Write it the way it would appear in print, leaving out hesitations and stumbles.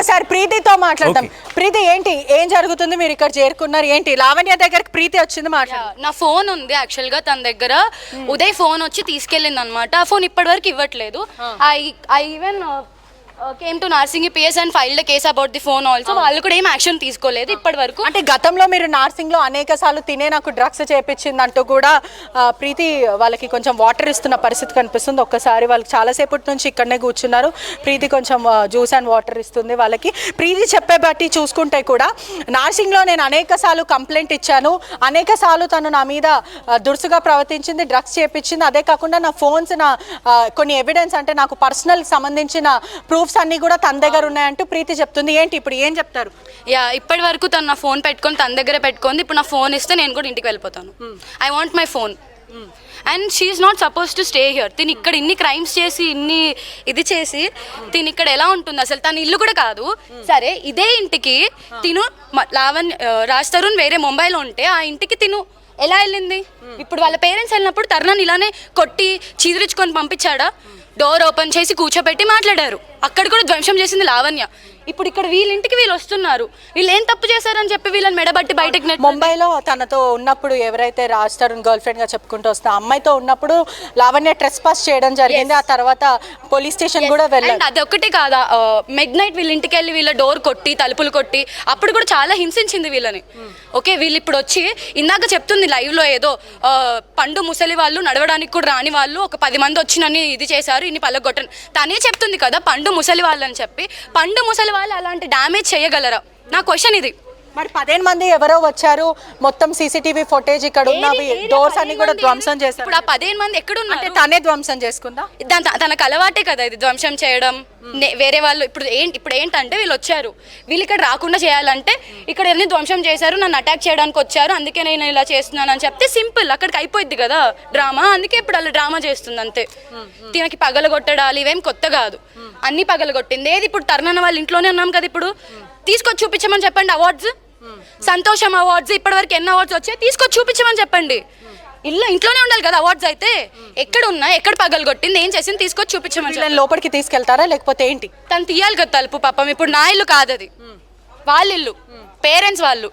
ఒక్కసారి ప్రీతితో మాట్లాడతాం. ప్రీతి ఏంటి, ఏం జరుగుతుంది? మీరు ఇక్కడ చేరుకున్నారు ఏంటి? లావణ్య దగ్గరికి ప్రీతి వచ్చింది మాట్లాడు. నా ఫోన్ ఉంది యాక్చువల్ గా తన దగ్గర. ఉదయ్ ఫోన్ వచ్చి తీసుకెళ్ళింది అనమాట. ఆ ఫోన్ ఇప్పటి వరకు ఇవ్వట్లేదు. I even came to Narsingi PS and filed case about the phone also. వాళ్ళు కూడా ఏం యాక్షన్ తీసుకోలేదు ఇప్పటి వరకు. అంటే గతంలో మీరు నార్సింగ్ లో అనేక సార్లు తినే నాకు డ్రగ్స్ చేపించింది అంటూ కూడా ప్రీతి వాళ్ళకి కొంచెం వాటర్ ఇస్తున్న పరిస్థితి కనిపిస్తుంది. ఒక్కసారి వాళ్ళకి చాలాసేపటి నుంచి ఇక్కడనే కూర్చున్నారు. ప్రీతి కొంచెం జ్యూస్ అండ్ వాటర్ ఇస్తుంది వాళ్ళకి. ప్రీతి చెప్పే బట్టి చూసుకుంటే కూడా నార్సింగ్ లో నేను అనేక సార్లు కంప్లైంట్ ఇచ్చాను, అనేక సార్లు తను నా మీద దురుసుగా ప్రవర్తించింది, డ్రగ్స్ చేపించింది. అదే కాకుండా నా ఫోన్స్, నా కొన్ని ఎవిడెన్స్ అంటే నాకు పర్సనల్ సంబంధించిన ప్రూఫ్స్ అన్ని కూడా తన దగ్గర ఉన్నాయంటూ ప్రీతి చెప్తుంది. ఏంటి ఇప్పుడు ఏం చెప్తారు? ఇప్పటి వరకు తను నా ఫోన్ పెట్టుకొని తన దగ్గర పెట్టుకుంది. ఇప్పుడు నా ఫోన్ ఇస్తే నేను కూడా ఇంటికి వెళ్ళిపోతాను. I want my phone and she's not suppose to stay here. తిని ఇక్కడ ఇన్ని క్రైమ్స్ చేసి ఇన్ని ఇది చేసి తిని ఇక్కడ ఎలా ఉంటుంది అసలు? తన ఇల్లు కూడా కాదు. సరే ఇదే ఇంటికి తిను రాజ్ తరుణ్ వేరే ముంబైలో ఉంటే ఆ ఇంటికి తిను ఎలా వెళ్ళింది? ఇప్పుడు వాళ్ళ పేరెంట్స్ వెళ్ళినప్పుడు తరుణాన్ని ఇలానే కొట్టి చీదరించుకొని పంపించాడా? డోర్ ఓపెన్ చేసి కూర్చోబెట్టి మాట్లాడారు. అక్కడ కూడా ధ్వంసం చేసింది లావణ్య. ఇప్పుడు ఇక్కడ వీళ్ళింటికి వీళ్ళు వస్తున్నారు. వీళ్ళు ఏం తప్పు చేశారని చెప్పి వీళ్ళని మెడబట్టి బయటకు ముంబైలో తనతో ఉన్నప్పుడు ఎవరైతే రాజ్ తరుణ్ గర్ల్ ఫ్రెండ్ గా చెప్పుకుంటూ వస్తే అమ్మాయితో ఉన్నప్పుడు లావణ్య ట్రెస్ పాస్ చేయడం జరిగింది. ఆ తర్వాత పోలీస్ స్టేషన్ కూడా వెళ్ళారు. అదొక్కటి కాదా, మిడ్ నైట్ వీళ్ళ ఇంటికి వెళ్ళి వీళ్ళ డోర్ కొట్టి తలుపులు కొట్టి అప్పుడు కూడా చాలా హింసించింది వీళ్ళని. ఓకే, వీళ్ళు ఇప్పుడు వచ్చి ఇందాక చెప్తుంది లైవ్ లో ఏదో పండు ముసలి వాళ్ళు నడవడానికి కూడా రాని వాళ్ళు ఒక 10 మంది వచ్చి నన్ను ఇది చేశారు, ఇన్ని పల్లగొట్టను. తనే చెప్తుంది కదా పండు ముసలి వాళ్ళు అని చెప్పి. పండు ముసలి వాళ్ళు అలాంటి డ్యామేజ్ చేయగలరా? నా క్వశ్చన్ ఇది. మరి 15 మంది ఎవరో వచ్చారు, మొత్తం సీసీటీవీ ఫుటేజ్ ఇక్కడ ఉన్నవి, డోర్స్ అన్ని కూడా ధ్వంసం చేశారు. ఇప్పుడు ఆ 15 మంది ఎక్కడున్నారు? అంటే తనే ధ్వంసం చేసుకుందా? తనకు అలవాటే కదా ఇది ధ్వంసం చేయడం. వేరే వాళ్ళు ఇప్పుడు ఏంటంటే వీళ్ళు వచ్చారు, వీళ్ళు ఇక్కడ రాకుండా చేయాలంటే ఇక్కడ ఎన్ని ధ్వంసం చేశారు, నన్ను అటాక్ చేయడానికి వచ్చారు, అందుకే నేను ఇలా చేస్తున్నాను అని చెప్తే సింపుల్, అక్కడికి అయిపోద్ది కదా డ్రామా. అందుకే ఇప్పుడు అలా డ్రామా చేస్తుంది అంతే. తినకి పగలగొట్టడాలు ఇవేం కొత్త కాదు, అన్ని పగలగొట్టింది. ఏది ఇప్పుడు తరుణ్ వాళ్ళ ఇంట్లోనే ఉన్నాం కదా, ఇప్పుడు తీసుకొచ్చి చూపించమని చెప్పండి. అవార్డ్స్, సంతోషం అవార్డ్స్ ఇప్పటి వరకు ఎన్ని అవార్డ్స్ వచ్చాయి తీసుకొచ్చి చూపించమని చెప్పండి. ఇంట్లోనే ఉండాలి కదా అవార్డ్స్ అయితే. ఎక్కడ ఉన్నా, ఎక్కడ పగలు కొట్టింది, ఏం చేసింది తీసుకొచ్చి చూపించమని. లోపలికి తీసుకెళ్తారా లేకపోతే ఏంటి? తను తీయాలి కదా తలుపు. పాపం ఇప్పుడు నా ఇల్లు కాదు, అది వాళ్ళ ఇల్లు, పేరెంట్స్ వాళ్ళు.